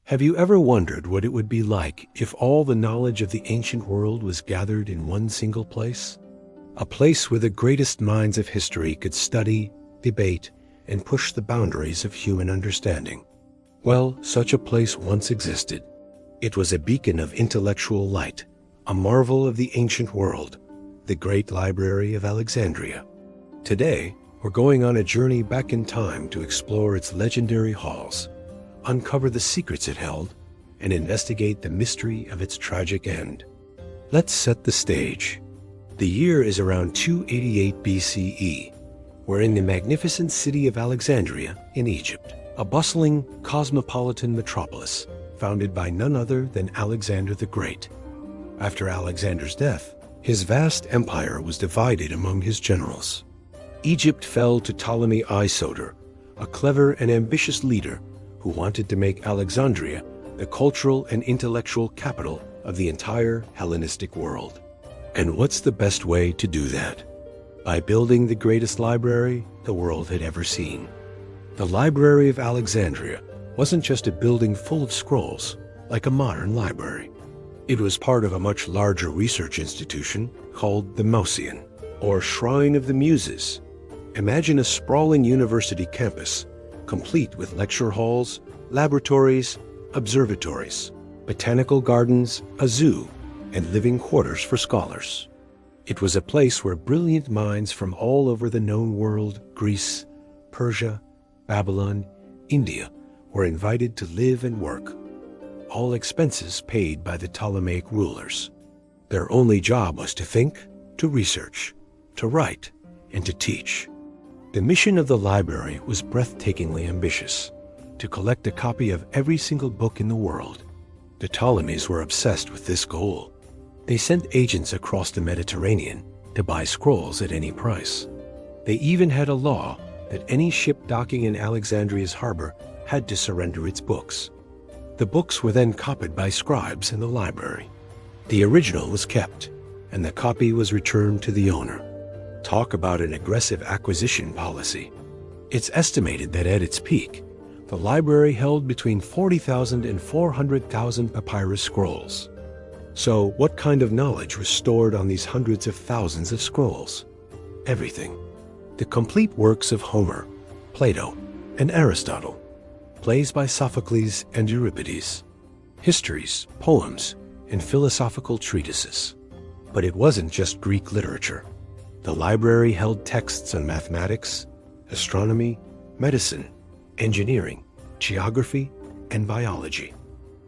Have you ever wondered what it would be like if all the knowledge of the ancient world was gathered in one single place? A place where the greatest minds of history could study, debate, and push the boundaries of human understanding. Well, such a place once existed. It was a beacon of intellectual light, a marvel of the ancient world, the great Library of Alexandria. Today, we're going on a journey back in time to explore its legendary halls, uncover the secrets it held, and investigate the mystery of its tragic end. Let's set the stage. The year is around 288 BCE. We're in the magnificent city of Alexandria in Egypt, a bustling, cosmopolitan metropolis founded by none other than Alexander the Great. After Alexander's death, his vast empire was divided among his generals. Egypt fell to Ptolemy Soter, a clever and ambitious leader who wanted to make Alexandria the cultural and intellectual capital of the entire Hellenistic world. And what's the best way to do that? By building the greatest library the world had ever seen. The Library of Alexandria wasn't just a building full of scrolls, like a modern library. It was part of a much larger research institution called the Mausoleum, or Shrine of the Muses. Imagine a sprawling university campus, complete with lecture halls, laboratories, observatories, botanical gardens, a zoo, and living quarters for scholars. It was a place where brilliant minds from all over the known world, Greece, Persia, Babylon, India, were invited to live and work, all expenses paid by the Ptolemaic rulers. Their only job was to think, to research, to write, and to teach. The mission of the library was breathtakingly ambitious: to collect a copy of every single book in the world. The Ptolemies were obsessed with this goal. They sent agents across the Mediterranean to buy scrolls at any price. They even had a law that any ship docking in Alexandria's harbor had to surrender its books. The books were then copied by scribes in the library. The original was kept, and the copy was returned to the owner. Talk about an aggressive acquisition policy. It's estimated that at its peak, the library held between 40,000 and 400,000 papyrus scrolls. So what kind of knowledge was stored on these hundreds of thousands of scrolls? Everything. The complete works of Homer, Plato, and Aristotle, plays by Sophocles and Euripides, histories, poems, and philosophical treatises. But it wasn't just Greek literature. The library held texts on mathematics, astronomy, medicine, engineering, geography, and biology.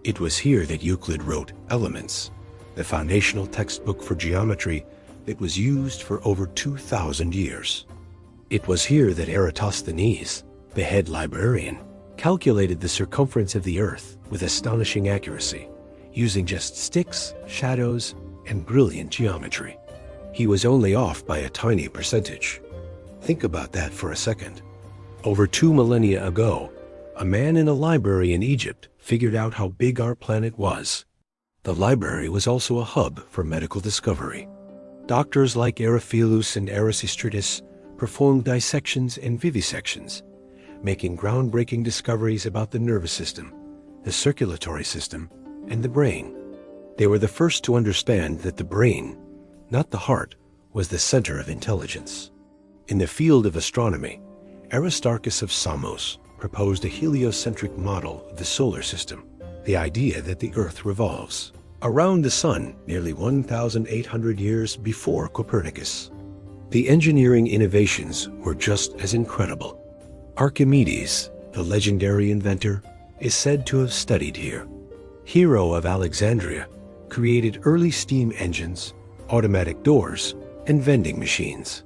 It was here that Euclid wrote Elements, the foundational textbook for geometry that was used for over 2,000 years. It was here that Eratosthenes, the head librarian, calculated the circumference of the Earth with astonishing accuracy, using just sticks, shadows, and brilliant geometry. He was only off by a tiny percentage. Think about that for a second. Over 2 millennia ago, a man in a library in Egypt figured out how big our planet was. The library was also a hub for medical discovery. Doctors like Eryphilus and Erasistratus performed dissections and vivisections, making groundbreaking discoveries about the nervous system, the circulatory system, and the brain. They were the first to understand that the brain, not the heart, was the center of intelligence. In the field of astronomy, Aristarchus of Samos proposed a heliocentric model of the solar system, the idea that the Earth revolves around the Sun nearly 1,800 years before Copernicus. The engineering innovations were just as incredible. Archimedes, the legendary inventor, is said to have studied here. Hero of Alexandria created early steam engines, automatic doors, and vending machines.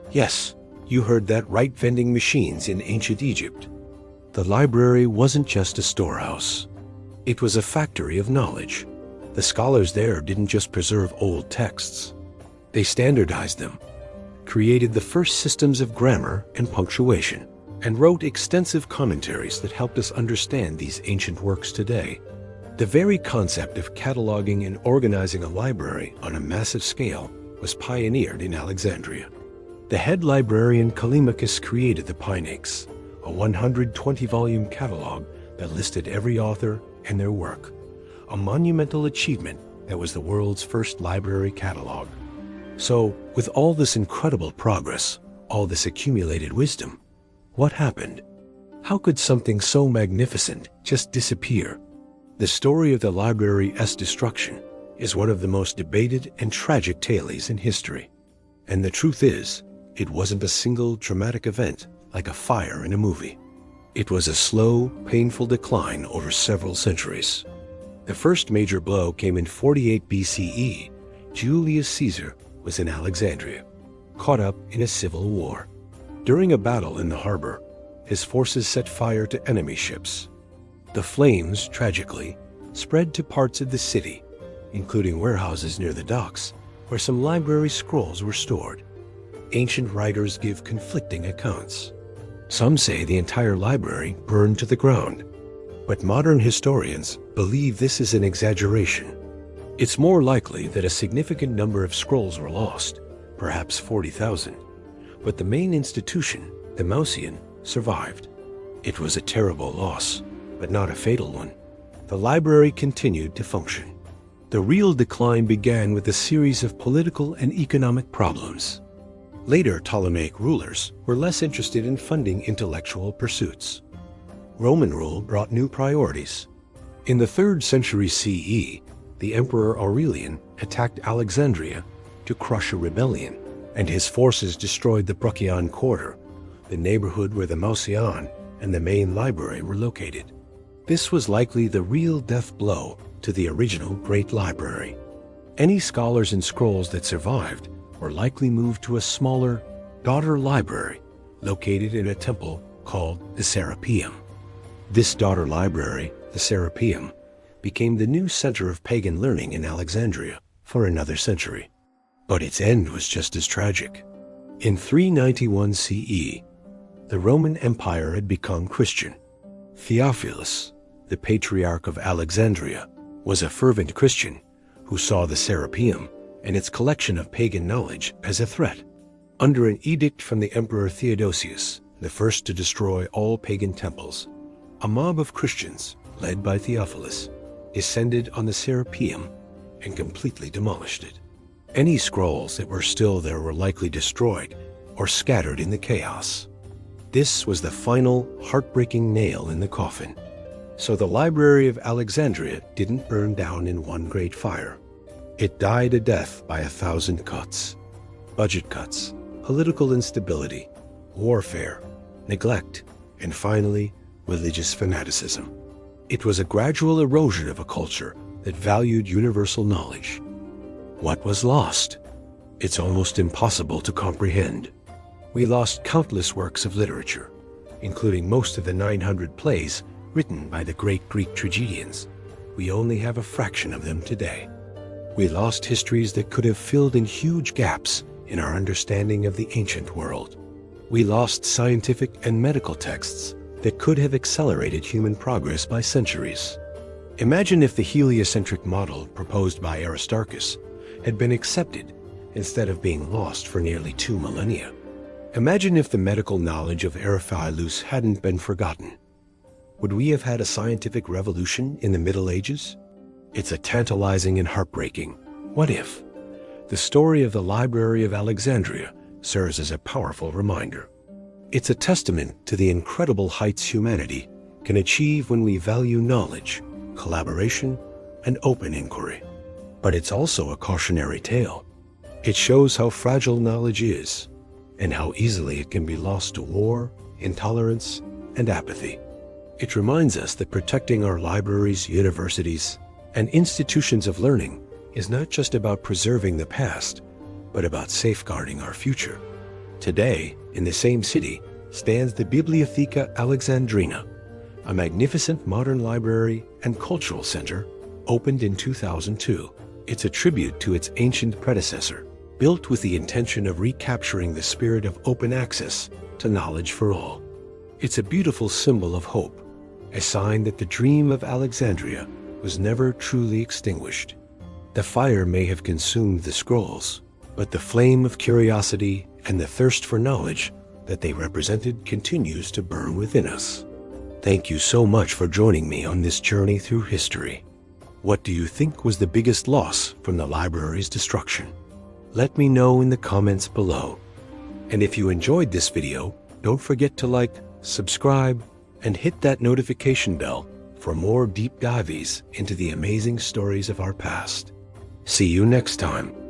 Yes, you heard that right, vending machines in ancient Egypt. The library wasn't just a storehouse. It was a factory of knowledge. The scholars there didn't just preserve old texts. They standardized them, created the first systems of grammar and punctuation, and wrote extensive commentaries that helped us understand these ancient works today. The very concept of cataloging and organizing a library on a massive scale was pioneered in Alexandria. The head librarian Callimachus created the Pinax, a 120-volume catalog that listed every author and their work, a monumental achievement that was the world's first library catalog. So, with all this incredible progress, all this accumulated wisdom, what happened? How could something so magnificent just disappear? The story of the library's destruction is one of the most debated and tragic tales in history. And the truth is, it wasn't a single dramatic event like a fire in a movie. It was a slow, painful decline over several centuries. The first major blow came in 48 BCE. Julius Caesar was in Alexandria, caught up in a civil war. During a battle in the harbor, his forces set fire to enemy ships. The flames, tragically, spread to parts of the city, including warehouses near the docks, where some library scrolls were stored. Ancient writers give conflicting accounts. Some say the entire library burned to the ground, but modern historians believe this is an exaggeration. It's more likely that a significant number of scrolls were lost, perhaps 40,000, but the main institution, the Mausoleum, survived. It was a terrible loss, but not a fatal one. The library continued to function. The real decline began with a series of political and economic problems. Later Ptolemaic rulers were less interested in funding intellectual pursuits. Roman rule brought new priorities. In the 3rd century CE, the Emperor Aurelian attacked Alexandria to crush a rebellion, and his forces destroyed the Procyon Quarter, the neighborhood where the Mausoleum and the main library were located. This was likely the real death blow to the original Great Library. Any scholars and scrolls that survived were likely moved to a smaller daughter library located in a temple called the Serapeum. This daughter library, the Serapeum, became the new center of pagan learning in Alexandria for another century. But its end was just as tragic. In 391 CE, the Roman Empire had become Christian. Theophilus, the Patriarch of Alexandria, was a fervent Christian who saw the Serapeum and its collection of pagan knowledge as a threat. Under an edict from the Emperor Theodosius, the first to destroy all pagan temples, a mob of Christians, led by Theophilus, descended on the Serapeum and completely demolished it. Any scrolls that were still there were likely destroyed or scattered in the chaos. This was the final, heartbreaking nail in the coffin. So the Library of Alexandria didn't burn down in one great fire. It died a death by 1,000 cuts. Budget cuts, political instability, warfare, neglect, and finally, religious fanaticism. It was a gradual erosion of a culture that valued universal knowledge. What was lost? It's almost impossible to comprehend. We lost countless works of literature, including most of the 900 plays written by the great Greek tragedians. We only have a fraction of them today. We lost histories that could have filled in huge gaps in our understanding of the ancient world. We lost scientific and medical texts that could have accelerated human progress by centuries. Imagine if the heliocentric model proposed by Aristarchus had been accepted instead of being lost for nearly 2 millennia. Imagine if the medical knowledge of Aristotle's hadn't been forgotten. Would we have had a scientific revolution in the Middle Ages? It's a tantalizing and heartbreaking what if. The story of the Library of Alexandria serves as a powerful reminder. It's a testament to the incredible heights humanity can achieve when we value knowledge, collaboration, and open inquiry. But it's also a cautionary tale. It shows how fragile knowledge is and how easily it can be lost to war, intolerance, and apathy. It reminds us that protecting our libraries, universities, and institutions of learning is not just about preserving the past, but about safeguarding our future. Today, in the same city, stands the Bibliotheca Alexandrina, a magnificent modern library and cultural center opened in 2002. It's a tribute to its ancient predecessor, built with the intention of recapturing the spirit of open access to knowledge for all. It's a beautiful symbol of hope, a sign that the dream of Alexandria was never truly extinguished. The fire may have consumed the scrolls, but the flame of curiosity and the thirst for knowledge that they represented continues to burn within us. Thank you so much for joining me on this journey through history. What do you think was the biggest loss from the library's destruction? Let me know in the comments below. And if you enjoyed this video, don't forget to like, subscribe, and hit that notification bell for more deep dives into the amazing stories of our past. See you next time.